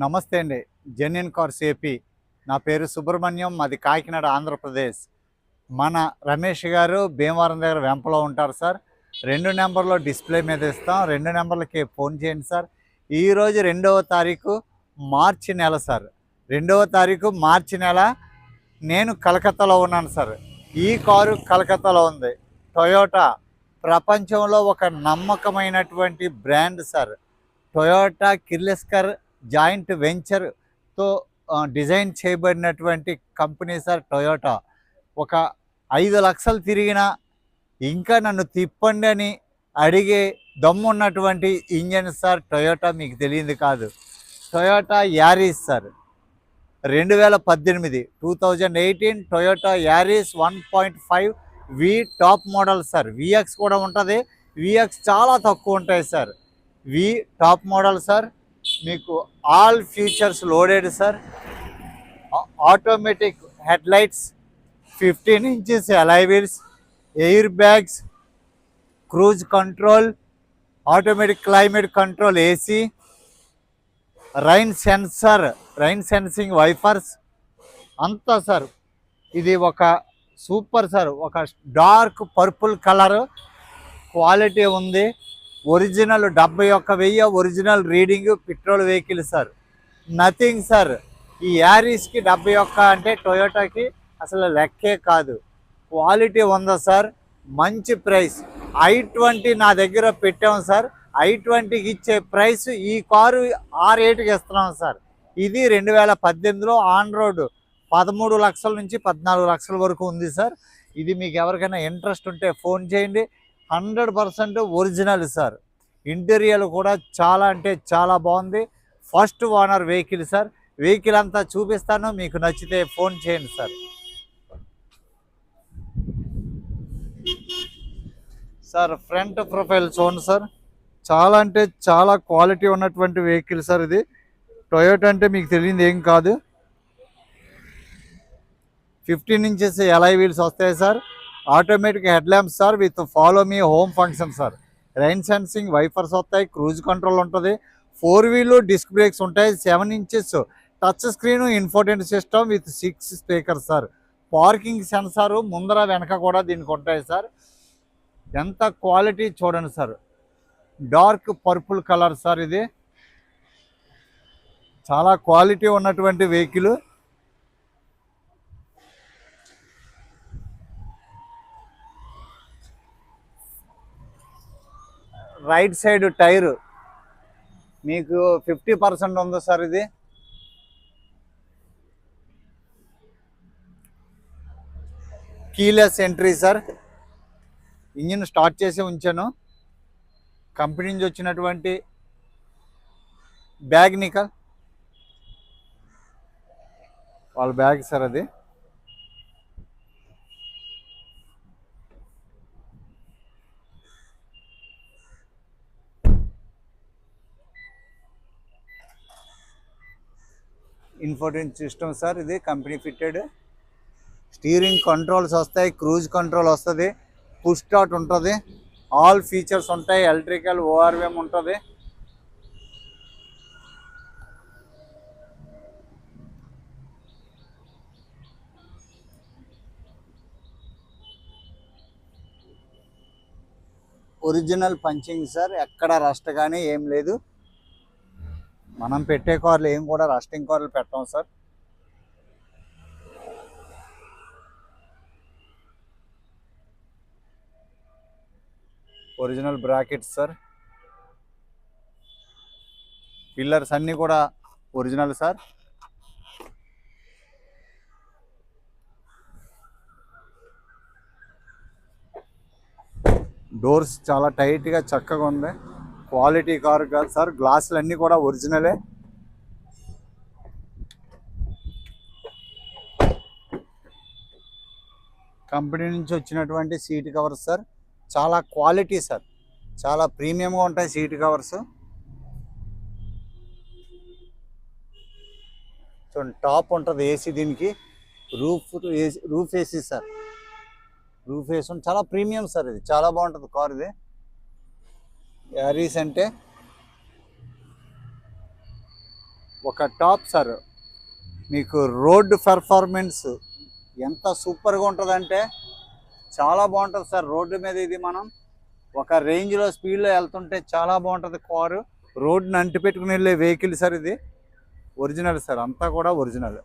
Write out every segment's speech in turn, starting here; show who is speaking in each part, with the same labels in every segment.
Speaker 1: నమస్తే అండి. Genuine cars AP. నా పేరు సుబ్రహ్మణ్యం. మాది కాకినాడ, ఆంధ్రప్రదేశ్. మన రమేష్ గారు భీమవరం దగ్గర వెంపలో ఉంటారు సార్. 2 నెంబర్‌లో డిస్‌ప్లే మీద ఇస్తాం. 2 నెంబర్‌లకి ఫోన్ చేయండి సార్. ఈరోజు 2వ తారీఖు మార్చి నెల సార్. 2వ తారీఖు మార్చి నెల. నేను కలకత్తాలో ఉన్నాను సార్. ఈ కారు కలకత్తాలో ఉంది. టొయోటా ప్రపంచంలో ఒక నమ్మకమైనటువంటి brand sir. Toyota Kirloskar joint వెంచర్తో డిజైన్ చేయబడినటువంటి కంపెనీ సార్ టొయోటా. ఒక 5 లక్షలు తిరిగినా ఇంకా నన్ను తిప్పండి అని అడిగే దమ్మున్నటువంటి ఇంజన్ సార్ టొయోటా. మీకు తెలియదు కాదు. Toyota Aries sir 2018 Toyota Aries 1.5 వి టాప్ మోడల్ సార్. విఎక్స్ కూడా ఉంటుంది. విఎక్స్ చాలా తక్కువ ఉంటాయి సార్. వి టాప్ మోడల్ సార్. మీకు all features loaded sir. Automatic headlights, 15 inches alloy wheels, air bags, cruise control, automatic climate control, AC, rain sensing wipers అంతా sir. ఇది ఒక super sir. ఒక డార్క్ పర్పుల్ కలర్ క్వాలిటీ ఉంది. Original 71,000 original reading petrol vehicle sir. Nothing sir. ఈ యారిస్కి 71 అంటే టొయోటాకి అసలు లెక్కే కాదు. క్వాలిటీ ఉందా సార్. మంచి ప్రైస్. i20 నా దగ్గర పెట్టాం సార్. i20కి ఇచ్చే ప్రైస్ ఈ కారు ఆ రేటుకి ఇస్తున్నాం సార్. ఇది 2018లో ఆన్ రోడ్ 13 లక్షల నుంచి 14 లక్షల వరకు ఉంది సార్. ఇది మీకు ఎవరికైనా ఇంట్రెస్ట్ ఉంటే ఫోన్ చేయండి. 100% ఒరిజినల్ సార్. ఇంటీరియర్ కూడా చాలా అంటే చాలా బాగుంది. First owner vehicle sir. Vehicle అంతా చూపిస్తాను. మీకు నచ్చితే ఫోన్ చేయండి సార్. సార్ ఫ్రంట్ ప్రొఫైల్ చూడండి సార్. చాలా అంటే చాలా క్వాలిటీ ఉన్నటువంటి వెహికల్ సార్. ఇది టొయోటా అంటే మీకు తెలియదు ఏం కాదు. 15 ఇంచెస్ అలాయ్ వీల్స్ వస్తాయి sir. Automatic head lamps sir with follow me home function sir. Rain sensing wipers వస్తాయి. క్రూజ్ కంట్రోల్ ఉంటుంది. 4 వీల్ డిస్క్ బ్రేక్స్ ఉంటాయి. 7 inches touch screen, infotainment system with 6 speakers sir. Parking sensor ముందర వెనక కూడా దీనికి ఉంటాయి sir. ఎంత క్వాలిటీ చూడండి sir. Dark purple colour sir. ఇది చాలా క్వాలిటీ ఉన్నటువంటి వెహికల్. రైట్ సైడ్ టైరు మీకు 50% ఉంది సార్. ఇది keyless entry sir. Engine start చేసి ఉంచాను. కంపెనీ నుంచి వచ్చినటువంటి బ్యాగ్ నికల్ వాళ్ళ బ్యాగ్ సార్. అది ఇన్ఫోటైన్మెంట్ సిస్టమ్ సార్. ఇది కంపెనీ ఫిట్టెడ్. స్టీరింగ్ కంట్రోల్స్ వస్తాయి. క్రూజ్ కంట్రోల్ వస్తుంది. పుష్ స్టార్ట్ ఉంటుంది. ఆల్ ఫీచర్స్ ఉంటాయి. ఎలక్ట్రికల్ ఓఆర్విఎం ఉంటుంది. Original punching sir. ఎక్కడ రస్ట్ కానీ ఏం లేదు. మనం పెట్టే కార్లు ఏం కూడా రస్టింగ్ కార్లు పెట్టాం sir. Original brackets sir. Pillars అన్నీ కూడా ఒరిజినల్ సార్. డోర్స్ చాలా టైట్గా చక్కగా ఉంది. క్వాలిటీ కారు కాదు సార్. గ్లాసులు అన్నీ కూడా ఒరిజినలే. కంపెనీ నుంచి వచ్చినటువంటి సీట్ కవర్స్ సార్. చాలా క్వాలిటీ సార్. చాలా ప్రీమియంగా ఉంటాయి సీట్ కవర్స్. చూడండి టాప్ ఉంటుంది ఏసీ. దీనికి roof AC sir. Roof AC చాలా ప్రీమియం సార్. ఇది చాలా బాగుంటుంది కార్. ఇది యారిస్ అంటే ఒక టాప్ సార్. మీకు రోడ్ పెర్ఫార్మెన్స్ ఎంత సూపర్గా ఉంటుందంటే చాలా బాగుంటుంది సార్. రోడ్డు మీద ఇది మనం ఒక రేంజ్లో స్పీడ్లో వెళ్తుంటే చాలా బాగుంటుంది కారు. రోడ్డుని అంటి పెట్టుకుని వెళ్ళే వెహికల్ సార్ ఇది. ఒరిజినల్ సార్, అంతా కూడా ఒరిజినల్.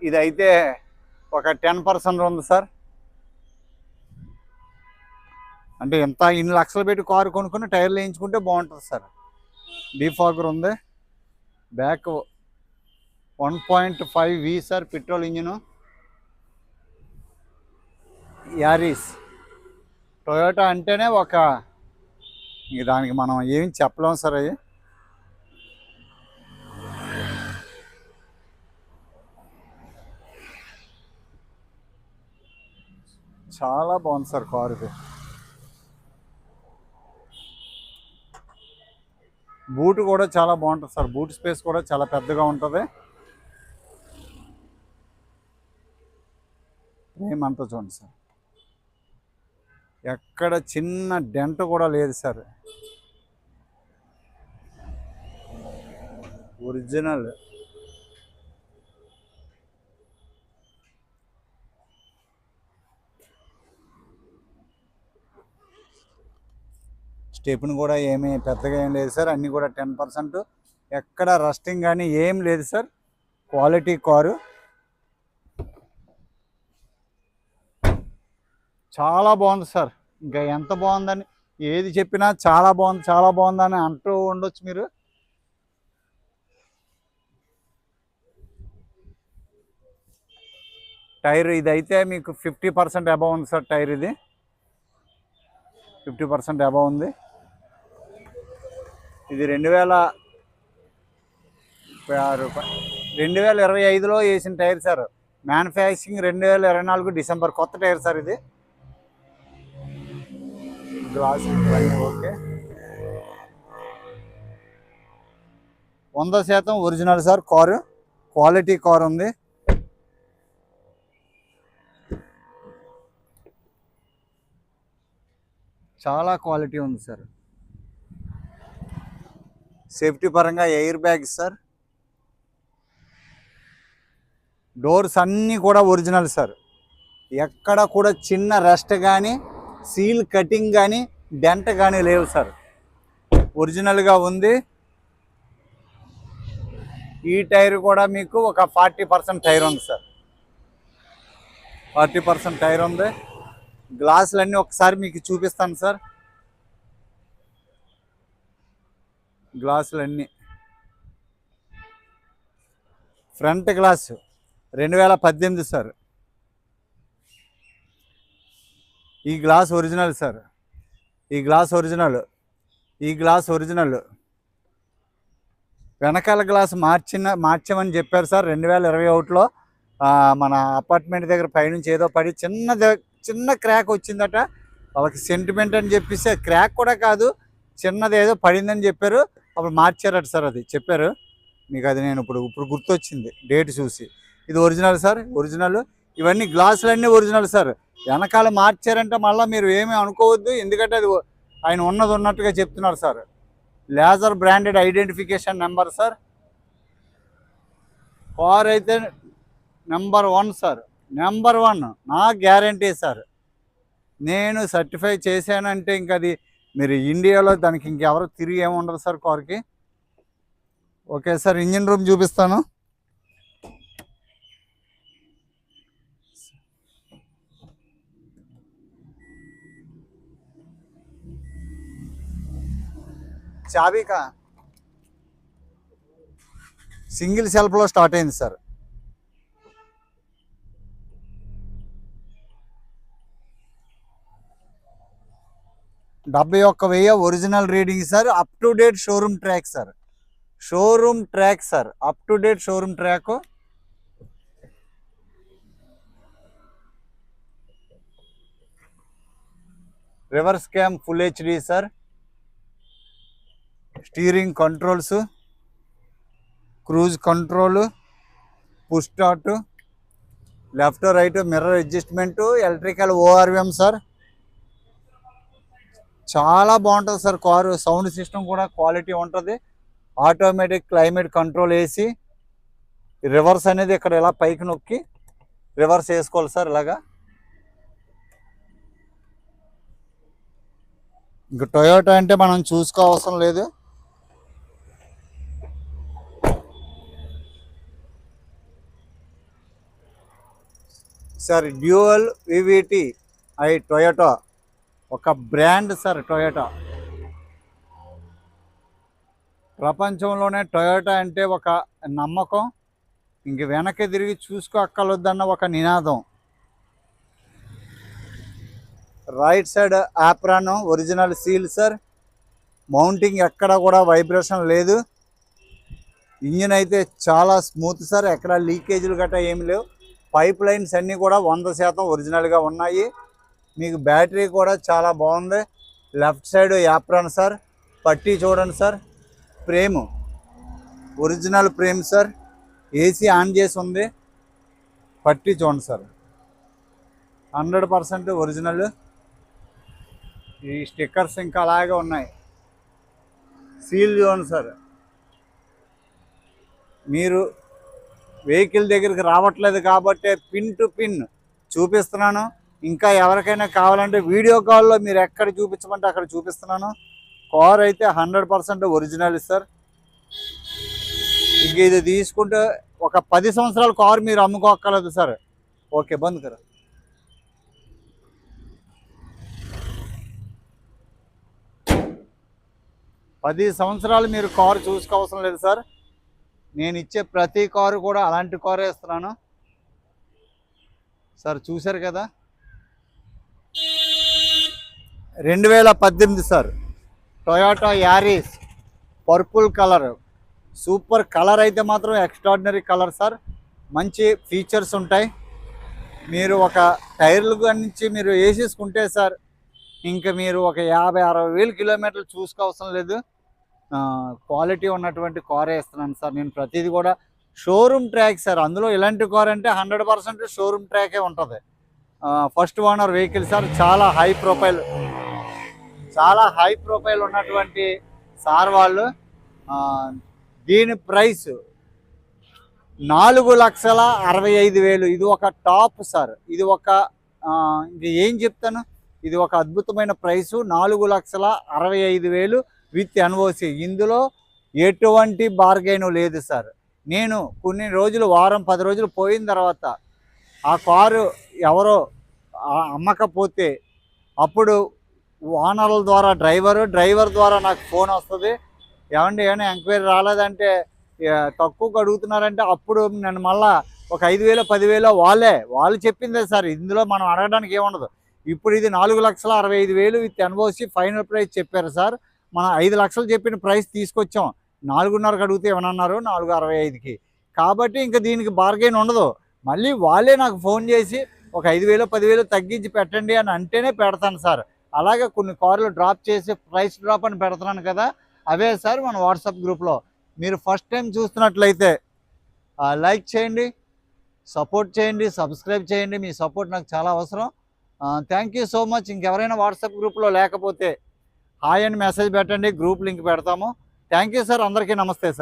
Speaker 1: ఇదైతే ఒక 10% ఉంది సార్. అంటే ఎంత ఇన్ని లక్షలు పెట్టి కారు కొనుక్కుని టైర్లు వేయించుకుంటే బాగుంటుంది సార్. డీఫాగర్ ఉంది. Back 1.5V sir, petrol engine. Aries Toyota అంటేనే ఒక ఇంక దానికి మనం ఏమి చెప్పలేం సార్. అవి చాలా బాగుంది సార్ కారు. ఇది బూట్ కూడా చాలా బాగుంటుంది సార్. బూట్ స్పేస్ కూడా చాలా పెద్దగా ఉంటుంది. ఏమంతా చూడండి సార్, ఎక్కడ చిన్న డెంట్ కూడా లేదు సార్. ఒరిజినల్. స్టెప్ని కూడా ఏమీ పెద్దగా ఏం లేదు సార్. అన్నీ కూడా 10%. ఎక్కడ రస్టింగ్ కానీ ఏం లేదు సార్. Quality car. చాలా బాగుంది సార్. ఇంకా ఎంత బాగుందని ఏది చెప్పినా చాలా బాగుంది, చాలా బాగుందని అంటూ ఉండొచ్చు మీరు. టైర్ ఇదైతే మీకు 50% అబవ్ ఉంది సార్. టైర్ ఇది 50% అబవ్ ఉంది. ఇది 2025లో వేసిన టైర్ సార్. Manufacturing 2024 December. కొత్త టైర్ సార్ ఇది. Glass okay. 100% original sir car. Quality car ఉంది. చాలా క్వాలిటీ ఉంది సార్. సేఫ్టీ పరంగా ఎయిర్ బ్యాగ్స్ సార్. డోర్స్ అన్నీ కూడా ఒరిజినల్ సార్. ఎక్కడ కూడా చిన్న రస్ట్ కానీ సీల్ కటింగ్ కానీ డెంట్ కానీ లేవు సార్. ఒరిజినల్గా ఉంది. ఈ టైర్ కూడా మీకు ఒక 40% టైర్ ఉంది సార్. 40% టైర్ ఉంది. గ్లాసులన్నీ ఒకసారి మీకు చూపిస్తాను సార్. గ్లాసులన్నీ ఫ్రంట్ గ్లాస్ 2018 సార్. ఈ గ్లాస్ ఒరిజినల్ సార్. ఈ గ్లాస్ ఒరిజినల్. ఈ గ్లాస్ ఒరిజినల్. వెనకాల గ్లాస్ మార్చామని చెప్పారు సార్ 2021లో. మన అపార్ట్మెంట్ దగ్గర పైనుంచి ఏదో పడి చిన్న క్రాక్ వచ్చిందట. వాళ్ళకి సెంటిమెంట్ అని చెప్పేసి క్రాక్ కూడా కాదు, చిన్నది ఏదో పడిందని చెప్పారు. అప్పుడు మార్చారట సార్. అది చెప్పారు మీకు. అది నేను ఇప్పుడు గుర్తొచ్చింది డేట్ చూసి. ఇది ఒరిజినల్ సార్, ఒరిజినల్. ఇవన్నీ గ్లాసులన్నీ ఒరిజినల్ సార్. వెనకాల మార్చారంటే మళ్ళీ మీరు ఏమీ అనుకోవద్దు, ఎందుకంటే అది ఆయన ఉన్నట్టుగా చెప్తున్నారు sir. Laser branded identification number sir. Car అయితే నెంబర్ 1 సార్. నెంబర్ 1 నా గ్యారంటీ సార్. నేను సర్టిఫై చేశానంటే ఇంక అది మీరు ఇండియాలో దానికి ఇంకెవరు తిరిగి ఏముండదు సార్ కార్కి. ఓకే సార్, ఇంజిన్ రూమ్ చూపిస్తాను. చాబీకా సింగిల్ సెల్ఫ్లో స్టార్ట్ అయింది sir. $71,000 original reading sir. Up to date showroom track sir. Showroom track sir. Up to date showroom track. Reverse cam full HD sir. Steering controls, cruise control, push start, left right mirror adjustment, electrical ORVM sir. చాలా బాగుంటుంది sir car. Sound system కూడా quality ఉంటుంది. Automatic climate control AC. Reverse అనేది ఇక్కడ ఇలా పైకి నొక్కి reverse వేసుకోవాలి సార్ ఇలాగా. ఇంక టొయోటా అంటే మనం చూసుకోవసరం లేదు. సార్ డ్యూయల్ వివిటి టొయోటా ఒక బ్రాండ్ సార్. టొయోటా ప్రపంచంలోనే టొయోటా అంటే ఒక నమ్మకం. ఇంక వెనక్కి తిరిగి చూసుకోక్కర్లేదన్న ఒక నినాదం. Right side apron original seal sir. Mounting ఎక్కడ కూడా వైబ్రేషన్ లేదు. ఇంజిన్ అయితే చాలా స్మూత్ సార్. ఎక్కడ లీకేజీలు గట్రా ఏమి లేవు. పైప్ లైన్స్ అన్నీ కూడా 100% ఒరిజినల్గా ఉన్నాయి. మీకు బ్యాటరీ కూడా చాలా బాగుంది. Left side apron sir. పట్టీ చూడండి sir. Frame original frame sir. AC on చేసి ఉంది. పట్టీ చూడండి సార్. 100% ఒరిజినల్. ఈ స్టిక్కర్స్ ఇంకా అలాగే ఉన్నాయి. సీల్ చూడండి సార్. మీరు వెహికల్ దగ్గరికి రావట్లేదు కాబట్టి పిన్ టు పిన్ చూపిస్తున్నాను. ఇంకా ఎవరికైనా కావాలంటే వీడియో కాల్లో మీరు ఎక్కడ చూపించమంటే అక్కడ చూపిస్తున్నాను. కార్ అయితే 100% ఒరిజినల్ సార్. ఇంక ఇది తీసుకుంటే ఒక 10 సంవత్సరాల కారు మీరు అమ్ముకోక్కర్లేదు సార్. ఓకే బంద్ కరా. 10 సంవత్సరాలు మీరు కారు చూసుకోవసరం లేదు సార్. నేను ఇచ్చే ప్రతి కారు కూడా అలాంటి కారే ఇస్తున్నాను సార్. చూశారు కదా, 2018 sir. Toyota Aries purple colour. Super colour అయితే మాత్రం ఎక్స్ట్రాడినరీ కలర్ సార్. మంచి ఫీచర్స్ ఉంటాయి. మీరు ఒక టైర్లు నుంచి మీరు వేసేసుకుంటే సార్ ఇంకా మీరు ఒక 50-60 వేలు కిలోమీటర్లు చూసుకోవసరం లేదు. క్వాలిటీ ఉన్నటువంటి కారే ఇస్తున్నాను సార్. నేను ప్రతిదీ కూడా షోరూమ్ ట్రాక్ సార్. అందులో ఇలాంటి కార్ అంటే 100% షోరూమ్ ట్రాకే ఉంటుంది. First owner vehicle sir. చాలా హై ప్రొఫైల్ ఉన్నటువంటి సార్ వాళ్ళు. దీని ప్రైస్ 4,65,000. ఇది ఒక టాప్ సార్. ఇది ఒక ఏం చెప్తాను, ఇది ఒక అద్భుతమైన ప్రైసు. 4,65,000 with NOC. ఇందులో ఎటువంటి బార్గెన్ లేదు సార్. నేను కొన్ని రోజులు, వారం 10 రోజులు పోయిన తర్వాత ఆ కారు ఎవరో అమ్మకపోతే అప్పుడు ఓనర్ల ద్వారా డ్రైవర్ ద్వారా నాకు ఫోన్ వస్తుంది. ఏమండి ఏమైనా ఎంక్వైరీ రాలేదంటే తక్కువకు అడుగుతున్నారంటే అప్పుడు నన్ను మళ్ళా ఒక 5,000 10,000 వాళ్ళు చెప్పిందే సార్. ఇందులో మనం అడగడానికి ఏముండదు. ఇప్పుడు ఇది 4,65,000 విత్ ఎన్ఓసి ఫైనల్ ప్రైస్ చెప్పారు సార్. మనం 5 లక్షలు చెప్పిన ప్రైస్ తీసుకొచ్చాం. 4.5కి అడిగితే ఏమన్నారు, 4,65కి. కాబట్టి ఇంకా దీనికి బార్గెన్ ఉండదు. మళ్ళీ వాళ్ళే నాకు ఫోన్ చేసి ఒక 5,000 10,000 తగ్గించి పెట్టండి అని అంటేనే పెడతాను సార్. అలాగే కొన్ని కార్లు డ్రాప్ చేసి ప్రైస్ డ్రాప్ అని పెడుతున్నాను కదా, అవే సార్ మన వాట్సాప్ గ్రూప్లో. మీరు ఫస్ట్ టైం చూస్తున్నట్లయితే లైక్ చేయండి, సపోర్ట్ చేయండి, సబ్స్క్రైబ్ చేయండి. మీ సపోర్ట్ నాకు చాలా అవసరం. Thank you so much. ఇంకెవరైనా వాట్సాప్ గ్రూప్లో లేకపోతే హాయ్ అని మెసేజ్ పెట్టండి. గ్రూప్ లింక్ పెడతాము. Thank you sir. అందరికీ నమస్తే సార్.